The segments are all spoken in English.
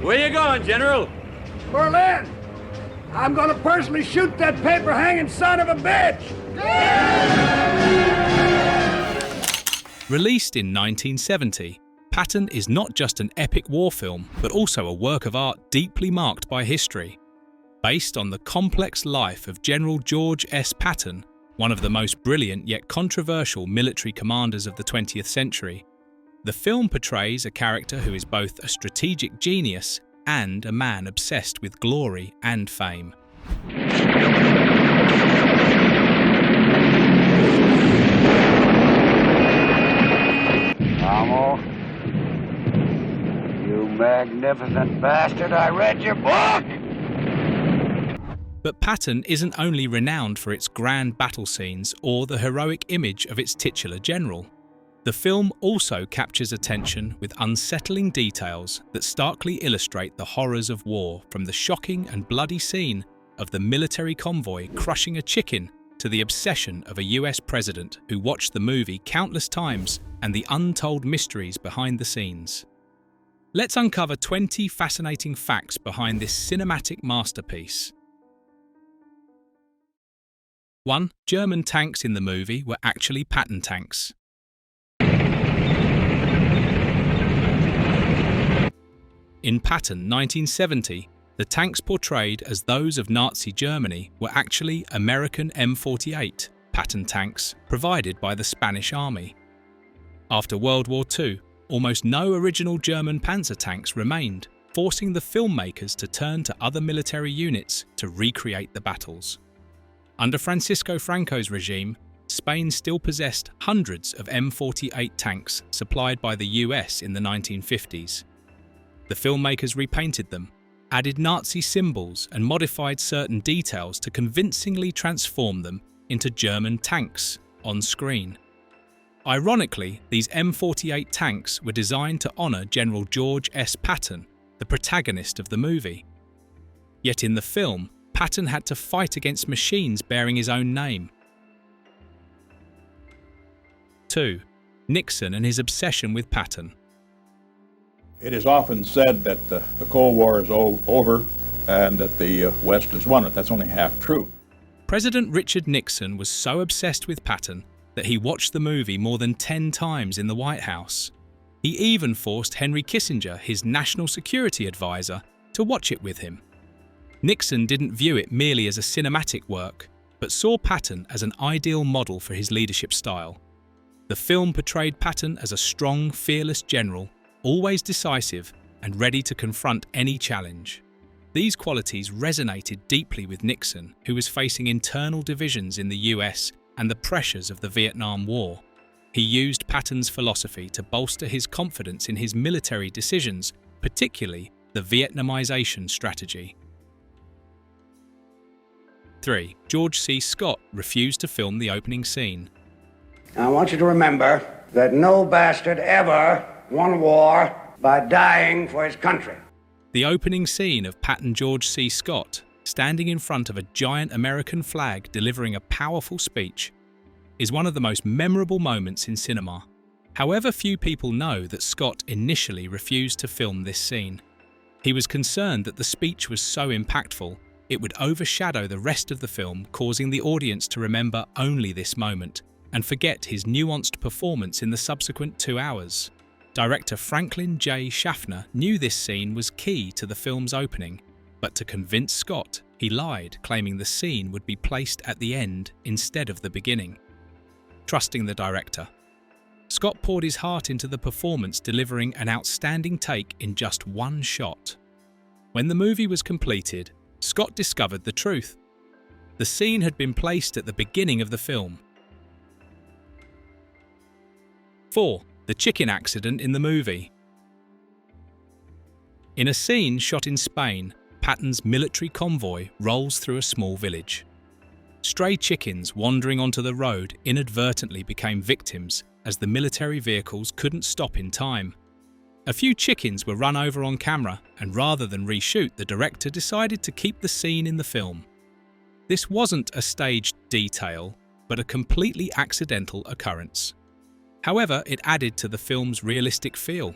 Where you going, General? Berlin! I'm gonna personally shoot that paper-hanging son of a bitch! Released in 1970, Patton is not just an epic war film, but also a work of art deeply marked by history. Based on the complex life of General George S. Patton, one of the most brilliant yet controversial military commanders of the 20th century, the film portrays a character who is both a strategic genius and a man obsessed with glory and fame. Almost. You magnificent bastard, I read your book! But Patton isn't only renowned for its grand battle scenes or the heroic image of its titular general. The film also captures attention with unsettling details that starkly illustrate the horrors of war, from the shocking and bloody scene of the military convoy crushing a chicken to the obsession of a US president who watched the movie countless times and the untold mysteries behind the scenes. Let's uncover 20 fascinating facts behind this cinematic masterpiece. 1. German tanks in the movie were actually Patton tanks. In Patton 1970, the tanks portrayed as those of Nazi Germany were actually American M48 Patton tanks provided by the Spanish Army. After World War II, almost no original German panzer tanks remained, forcing the filmmakers to turn to other military units to recreate the battles. Under Francisco Franco's regime, Spain still possessed hundreds of M48 tanks supplied by the US in the 1950s. The filmmakers repainted them, added Nazi symbols and modified certain details to convincingly transform them into German tanks on screen. Ironically, these M48 tanks were designed to honour General George S. Patton, the protagonist of the movie. Yet in the film, Patton had to fight against machines bearing his own name. 2. Nixon and his obsession with Patton. It is often said that the Cold War is over and that the West has won it. That's only half true. President Richard Nixon was so obsessed with Patton that he watched the movie more than 10 times in the White House. He even forced Henry Kissinger, his national security advisor, to watch it with him. Nixon didn't view it merely as a cinematic work, but saw Patton as an ideal model for his leadership style. The film portrayed Patton as a strong, fearless general, always decisive and ready to confront any challenge. These qualities resonated deeply with Nixon, who was facing internal divisions in the US and the pressures of the Vietnam War. He used Patton's philosophy to bolster his confidence in his military decisions, particularly the Vietnamization strategy. 3. George C. Scott refused to film the opening scene. I want you to remember that no bastard ever won a war by dying for his country. The opening scene of Patton George C. Scott, standing in front of a giant American flag delivering a powerful speech, is one of the most memorable moments in cinema. However, few people know that Scott initially refused to film this scene. He was concerned that the speech was so impactful, it would overshadow the rest of the film, causing the audience to remember only this moment and forget his nuanced performance in the subsequent 2 hours. Director Franklin J. Schaffner knew this scene was key to the film's opening, but to convince Scott, he lied, claiming the scene would be placed at the end instead of the beginning. Trusting the director, Scott poured his heart into the performance, delivering an outstanding take in just one shot. When the movie was completed, Scott discovered the truth. The scene had been placed at the beginning of the film. 4. The chicken accident in the movie. In a scene shot in Spain, Patton's military convoy rolls through a small village. Stray chickens wandering onto the road inadvertently became victims as the military vehicles couldn't stop in time. A few chickens were run over on camera, and rather than reshoot, the director decided to keep the scene in the film. This wasn't a staged detail, but a completely accidental occurrence. However, it added to the film's realistic feel.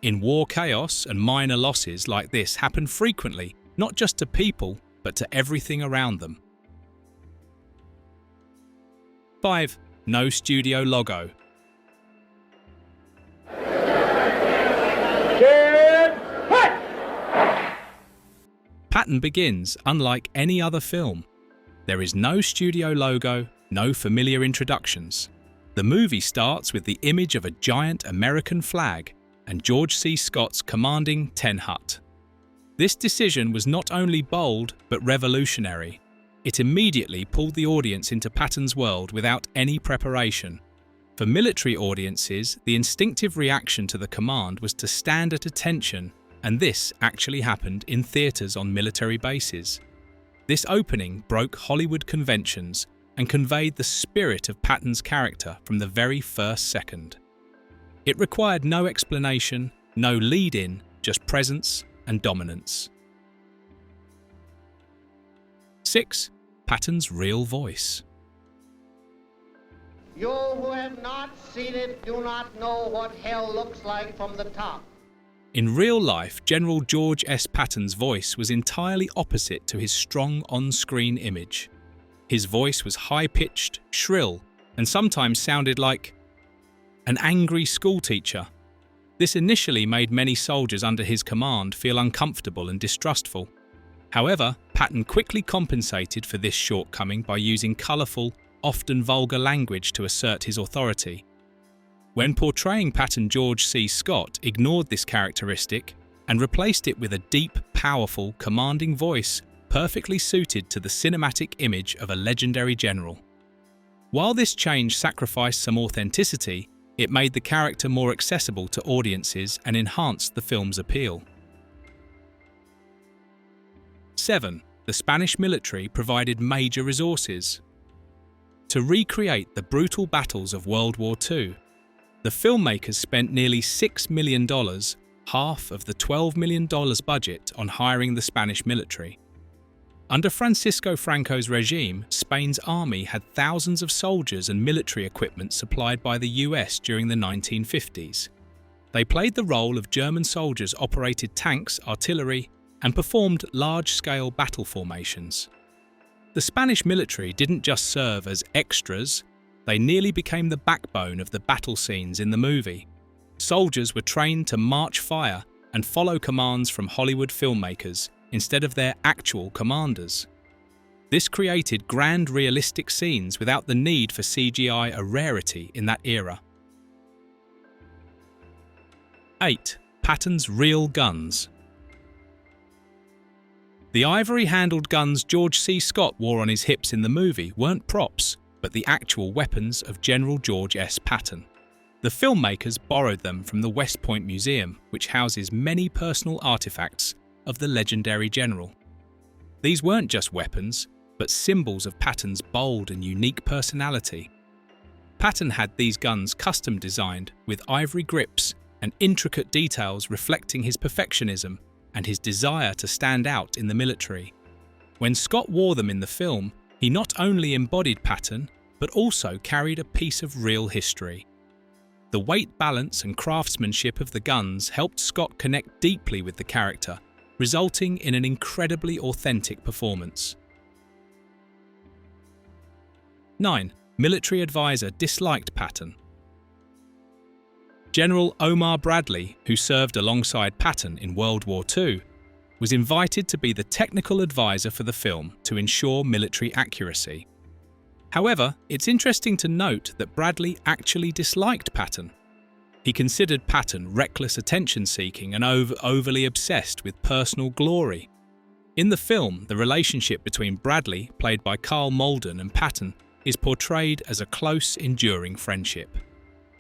In war, chaos and minor losses like this happen frequently, not just to people, but to everything around them. 5. No studio logo. Patton begins unlike any other film. There is no studio logo, no familiar introductions. The movie starts with the image of a giant American flag and George C. Scott's commanding 10 Hut. This decision was not only bold but revolutionary. It immediately pulled the audience into Patton's world without any preparation. For military audiences, the instinctive reaction to the command was to stand at attention, and this actually happened in theaters on military bases. This opening broke Hollywood conventions and conveyed the spirit of Patton's character from the very first second. It required no explanation, no lead-in, just presence and dominance. 6. Patton's real voice. You who have not seen it do not know what hell looks like from the top. In real life, General George S. Patton's voice was entirely opposite to his strong on-screen image. His voice was high-pitched, shrill, and sometimes sounded like an angry schoolteacher. This initially made many soldiers under his command feel uncomfortable and distrustful. However, Patton quickly compensated for this shortcoming by using colourful, often vulgar language to assert his authority. When portraying Patton, George C. Scott ignored this characteristic and replaced it with a deep, powerful, commanding voice perfectly suited to the cinematic image of a legendary general. While this change sacrificed some authenticity, it made the character more accessible to audiences and enhanced the film's appeal. 7. The Spanish military provided major resources. To recreate the brutal battles of World War II, the filmmakers spent nearly $6 million, half of the $12 million budget, on hiring the Spanish military. Under Francisco Franco's regime, Spain's army had thousands of soldiers and military equipment supplied by the US during the 1950s. They played the role of German soldiers, operated tanks, artillery, and performed large-scale battle formations. The Spanish military didn't just serve as extras, they nearly became the backbone of the battle scenes in the movie. Soldiers were trained to march fire and follow commands from Hollywood filmmakers instead of their actual commanders. This created grand realistic scenes without the need for CGI, a rarity in that era. 8. Patton's real guns. The ivory-handled guns George C. Scott wore on his hips in the movie weren't props, but the actual weapons of General George S. Patton. The filmmakers borrowed them from the West Point Museum, which houses many personal artifacts of the legendary general. These weren't just weapons, but symbols of Patton's bold and unique personality. Patton had these guns custom designed with ivory grips and intricate details reflecting his perfectionism and his desire to stand out in the military. When Scott wore them in the film, he not only embodied Patton, but also carried a piece of real history. The weight balance and craftsmanship of the guns helped Scott connect deeply with the character, resulting in an incredibly authentic performance. 9. Military advisor disliked Patton. General Omar Bradley, who served alongside Patton in World War II, was invited to be the technical advisor for the film to ensure military accuracy. However, it's interesting to note that Bradley actually disliked Patton. He considered Patton reckless attention-seeking and overly obsessed with personal glory. In the film, the relationship between Bradley, played by Carl Malden, and Patton is portrayed as a close, enduring friendship.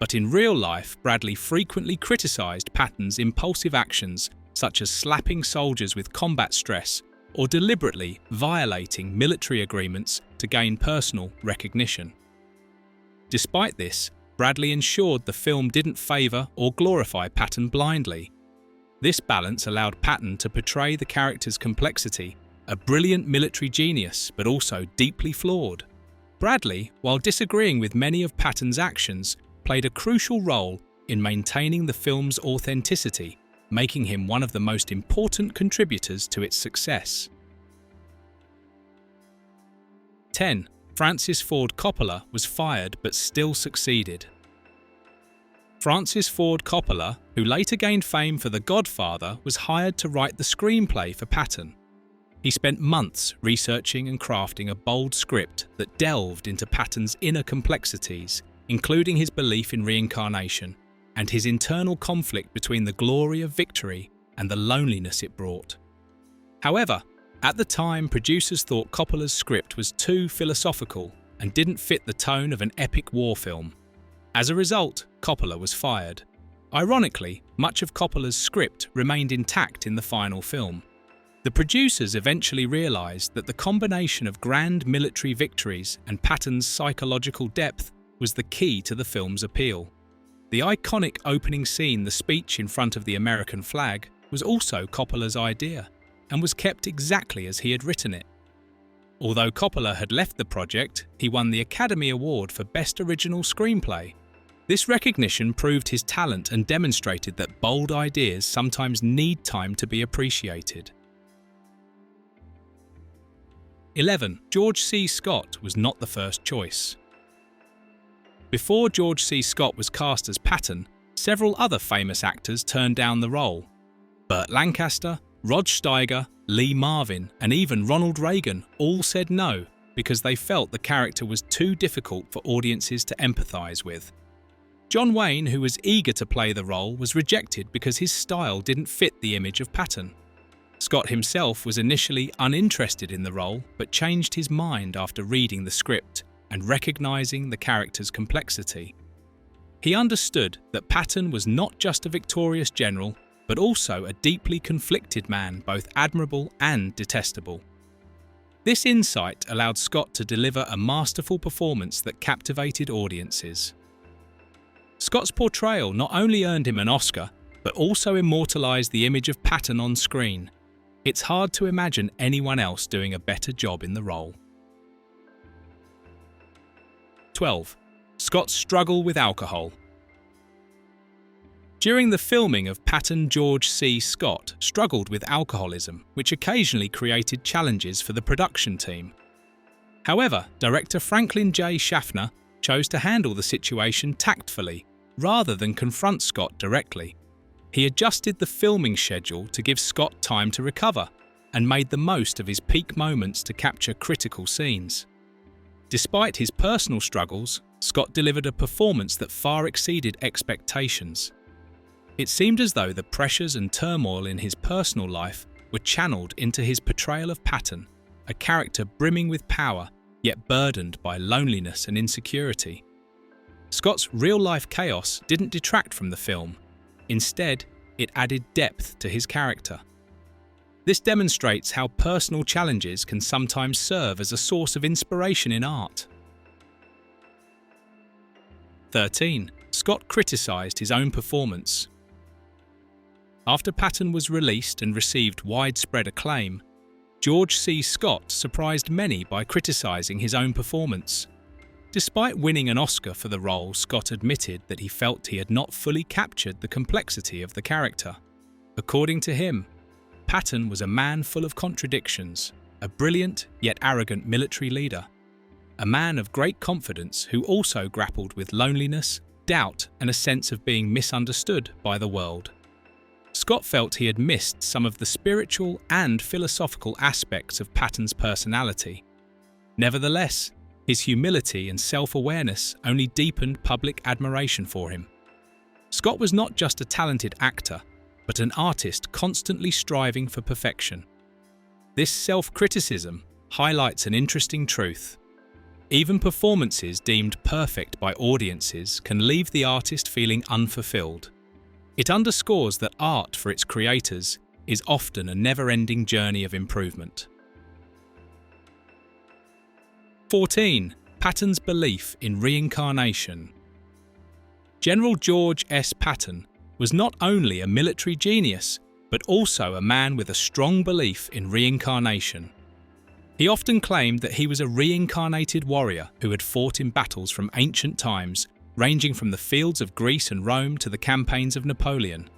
But in real life, Bradley frequently criticized Patton's impulsive actions, such as slapping soldiers with combat stress or deliberately violating military agreements to gain personal recognition. Despite this, Bradley ensured the film didn't favor or glorify Patton blindly. This balance allowed Patton to portray the character's complexity, a brilliant military genius but also deeply flawed. Bradley, while disagreeing with many of Patton's actions, played a crucial role in maintaining the film's authenticity, making him one of the most important contributors to its success. 10. Francis Ford Coppola was fired but still succeeded. Francis Ford Coppola, who later gained fame for The Godfather, was hired to write the screenplay for Patton. He spent months researching and crafting a bold script that delved into Patton's inner complexities, including his belief in reincarnation and his internal conflict between the glory of victory and the loneliness it brought. However, at the time, producers thought Coppola's script was too philosophical and didn't fit the tone of an epic war film. As a result, Coppola was fired. Ironically, much of Coppola's script remained intact in the final film. The producers eventually realized that the combination of grand military victories and Patton's psychological depth was the key to the film's appeal. The iconic opening scene, the speech in front of the American flag, was also Coppola's idea and was kept exactly as he had written it. Although Coppola had left the project, he won the Academy Award for Best Original Screenplay. This recognition proved his talent and demonstrated that bold ideas sometimes need time to be appreciated. 11. George C. Scott was not the first choice. Before George C. Scott was cast as Patton, several other famous actors turned down the role. Burt Lancaster, Rod Steiger, Lee Marvin, and even Ronald Reagan all said no because they felt the character was too difficult for audiences to empathize with. John Wayne, who was eager to play the role, was rejected because his style didn't fit the image of Patton. Scott himself was initially uninterested in the role, but changed his mind after reading the script and recognizing the character's complexity. He understood that Patton was not just a victorious general, but also a deeply conflicted man, both admirable and detestable. This insight allowed Scott to deliver a masterful performance that captivated audiences. Scott's portrayal not only earned him an Oscar, but also immortalized the image of Patton on screen. It's hard to imagine anyone else doing a better job in the role. 12. Scott's struggle with alcohol. During the filming of Patton, George C. Scott struggled with alcoholism, which occasionally created challenges for the production team. However, director Franklin J. Schaffner chose to handle the situation tactfully, rather than confront Scott directly. He adjusted the filming schedule to give Scott time to recover, and made the most of his peak moments to capture critical scenes. Despite his personal struggles, Scott delivered a performance that far exceeded expectations. It seemed as though the pressures and turmoil in his personal life were channeled into his portrayal of Patton, a character brimming with power, yet burdened by loneliness and insecurity. Scott's real-life chaos didn't detract from the film. Instead, it added depth to his character. This demonstrates how personal challenges can sometimes serve as a source of inspiration in art. 13. Scott criticized his own performance. After Patton was released and received widespread acclaim, George C. Scott surprised many by criticizing his own performance. Despite winning an Oscar for the role, Scott admitted that he felt he had not fully captured the complexity of the character. According to him, Patton was a man full of contradictions, a brilliant yet arrogant military leader, a man of great confidence who also grappled with loneliness, doubt, and a sense of being misunderstood by the world. Scott felt he had missed some of the spiritual and philosophical aspects of Patton's personality. Nevertheless, his humility and self-awareness only deepened public admiration for him. Scott was not just a talented actor, but an artist constantly striving for perfection. This self-criticism highlights an interesting truth. Even performances deemed perfect by audiences can leave the artist feeling unfulfilled. It underscores that art for its creators is often a never-ending journey of improvement. 14. Patton's belief in reincarnation. General George S. Patton was not only a military genius, but also a man with a strong belief in reincarnation. He often claimed that he was a reincarnated warrior who had fought in battles from ancient times, ranging from the fields of Greece and Rome to the campaigns of Napoleon.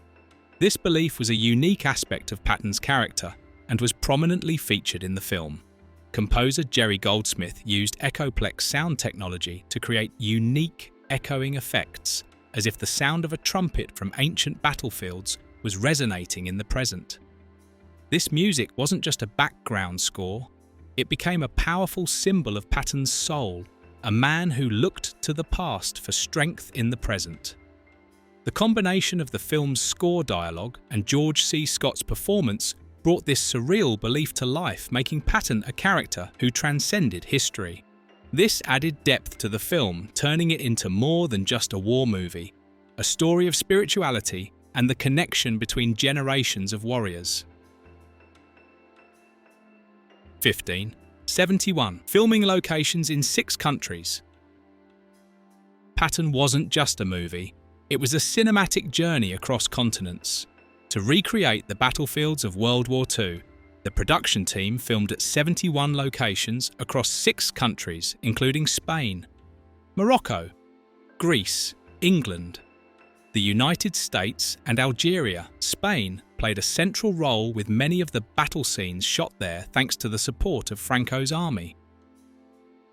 This belief was a unique aspect of Patton's character and was prominently featured in the film. Composer Jerry Goldsmith used Echoplex sound technology to create unique echoing effects, as if the sound of a trumpet from ancient battlefields was resonating in the present. This music wasn't just a background score, it became a powerful symbol of Patton's soul, a man who looked to the past for strength in the present. The combination of the film's score dialogue and George C. Scott's performance brought this surreal belief to life, making Patton a character who transcended history. This added depth to the film, turning it into more than just a war movie, a story of spirituality and the connection between generations of warriors. 15. 71. Filming locations in 6 countries. Patton wasn't just a movie, it was a cinematic journey across continents. To recreate the battlefields of World War II, the production team filmed at 71 locations across 6 countries, including Spain, Morocco, Greece, England, the United States, and Algeria. Spain played a central role with many of the battle scenes shot there thanks to the support of Franco's army.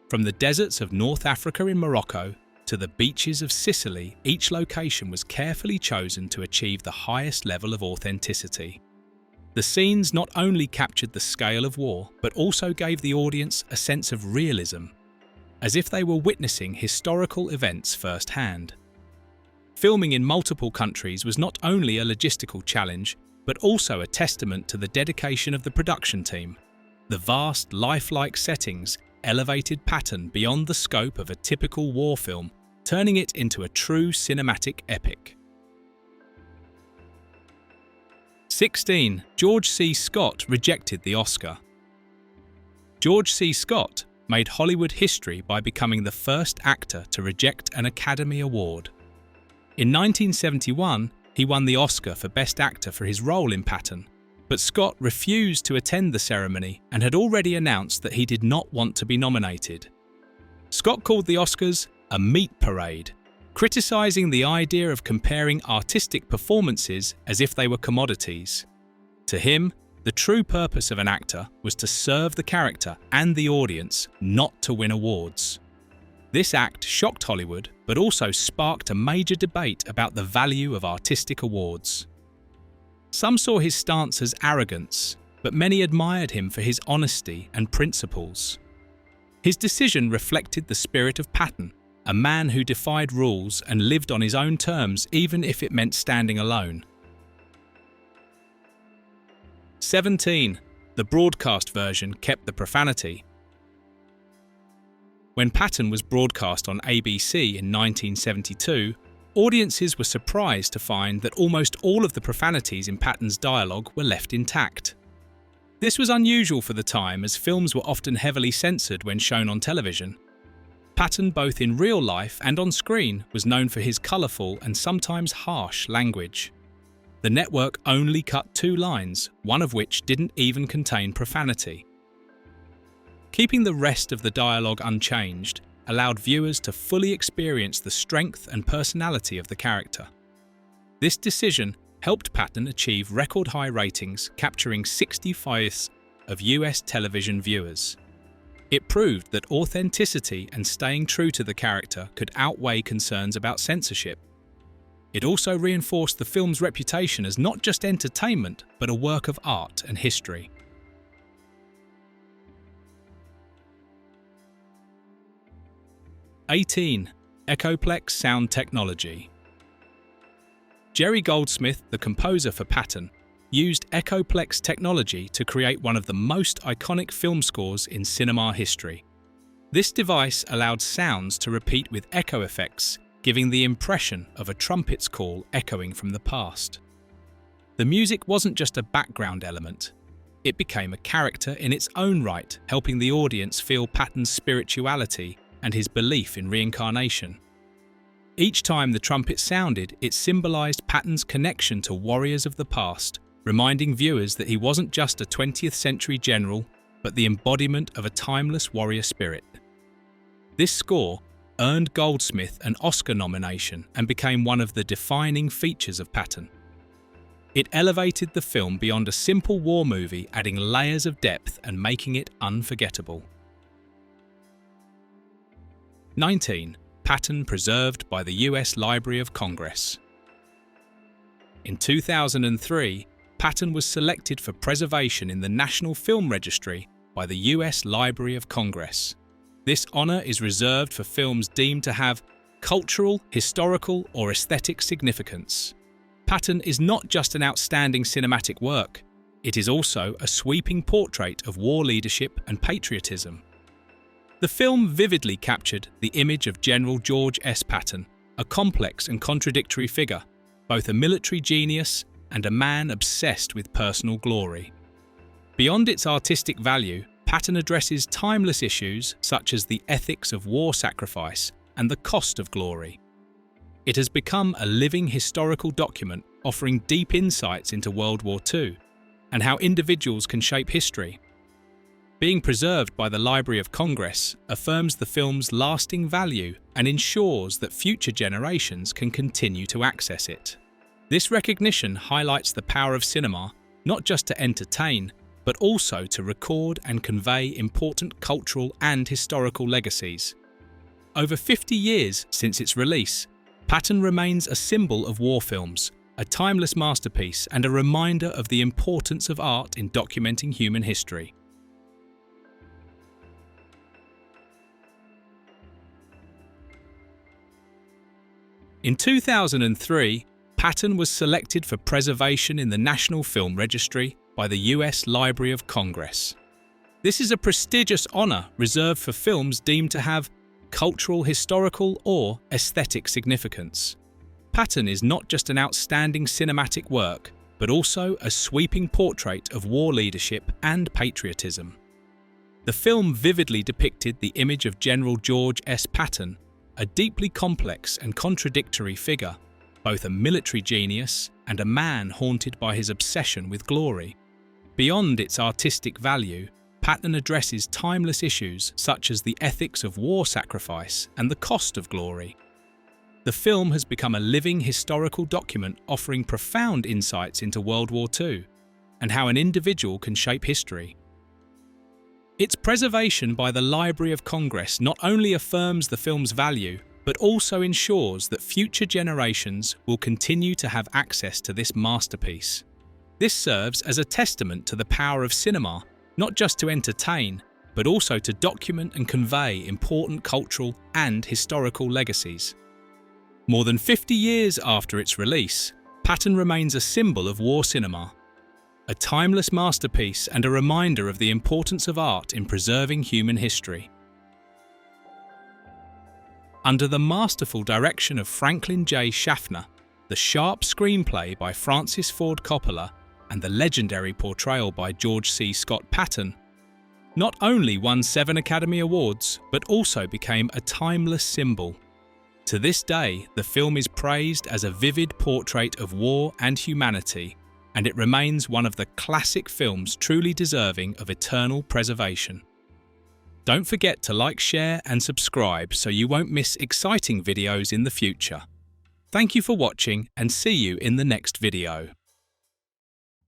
From the deserts of North Africa in Morocco to the beaches of Sicily, each location was carefully chosen to achieve the highest level of authenticity. The scenes not only captured the scale of war, but also gave the audience a sense of realism, as if they were witnessing historical events firsthand. Filming in multiple countries was not only a logistical challenge, but also a testament to the dedication of the production team. The vast, lifelike settings elevated Patton beyond the scope of a typical war film, turning it into a true cinematic epic. 16. George C. Scott rejected the Oscar. George C. Scott made Hollywood history by becoming the first actor to reject an Academy Award. In 1971, he won the Oscar for Best Actor for his role in Patton, but Scott refused to attend the ceremony and had already announced that he did not want to be nominated. Scott called the Oscars a meat parade, criticizing the idea of comparing artistic performances as if they were commodities. To him, the true purpose of an actor was to serve the character and the audience, not to win awards. This act shocked Hollywood, but also sparked a major debate about the value of artistic awards. Some saw his stance as arrogance, but many admired him for his honesty and principles. His decision reflected the spirit of Patton, a man who defied rules and lived on his own terms even if it meant standing alone. 17. The broadcast version kept the profanity. When Patton was broadcast on ABC in 1972, audiences were surprised to find that almost all of the profanities in Patton's dialogue were left intact. This was unusual for the time, as films were often heavily censored when shown on television. Patton, both in real life and on screen, was known for his colourful and sometimes harsh language. The network only cut 2 lines, one of which didn't even contain profanity. Keeping the rest of the dialogue unchanged allowed viewers to fully experience the strength and personality of the character. This decision helped Patton achieve record-high ratings, capturing 65% of US television viewers. It proved that authenticity and staying true to the character could outweigh concerns about censorship. It also reinforced the film's reputation as not just entertainment, but a work of art and history. 18. Echoplex sound technology. Jerry Goldsmith, the composer for Patton, used Echoplex technology to create one of the most iconic film scores in cinema history. This device allowed sounds to repeat with echo effects, giving the impression of a trumpet's call echoing from the past. The music wasn't just a background element, it became a character in its own right, helping the audience feel Patton's spirituality and his belief in reincarnation. Each time the trumpet sounded, it symbolized Patton's connection to warriors of the past, reminding viewers that he wasn't just a 20th century general, but the embodiment of a timeless warrior spirit. This score, earned Goldsmith an Oscar nomination and became one of the defining features of Patton. It elevated the film beyond a simple war movie, adding layers of depth and making it unforgettable. 19. Patton preserved by the US Library of Congress. In 2003, Patton was selected for preservation in the National Film Registry by the US Library of Congress. This honor is reserved for films deemed to have cultural, historical, or aesthetic significance. Patton is not just an outstanding cinematic work, it is also a sweeping portrait of war leadership and patriotism. The film vividly captured the image of General George S. Patton, a complex and contradictory figure, both a military genius and a man obsessed with personal glory. Beyond its artistic value, Patton addresses timeless issues such as the ethics of war sacrifice and the cost of glory. It has become a living historical document offering deep insights into World War II and how individuals can shape history. Being preserved by the Library of Congress affirms the film's lasting value and ensures that future generations can continue to access it. This recognition highlights the power of cinema not just to entertain, but also to record and convey important cultural and historical legacies. Over 50 years since its release, Patton remains a symbol of war films, a timeless masterpiece and a reminder of the importance of art in documenting human history. In 2003, Patton was selected for preservation in the National Film Registry by the US Library of Congress. This is a prestigious honor reserved for films deemed to have cultural, historical, or aesthetic significance. Patton is not just an outstanding cinematic work, but also a sweeping portrait of war leadership and patriotism. The film vividly depicted the image of General George S. Patton, a deeply complex and contradictory figure, both a military genius and a man haunted by his obsession with glory. Beyond its artistic value, Patton addresses timeless issues such as the ethics of war sacrifice and the cost of glory. The film has become a living historical document offering profound insights into World War II and how an individual can shape history. Its preservation by the Library of Congress not only affirms the film's value, but also ensures that future generations will continue to have access to this masterpiece. This serves as a testament to the power of cinema, not just to entertain, but also to document and convey important cultural and historical legacies. More than 50 years after its release, Patton remains a symbol of war cinema, a timeless masterpiece and a reminder of the importance of art in preserving human history. Under the masterful direction of Franklin J. Schaffner, the sharp screenplay by Francis Ford Coppola, and the legendary portrayal by George C. Scott Patton, not only won 7 Academy Awards, but also became a timeless symbol. To this day, the film is praised as a vivid portrait of war and humanity, and it remains one of the classic films truly deserving of eternal preservation. Don't forget to like, share and subscribe so you won't miss exciting videos in the future. Thank you for watching and see you in the next video.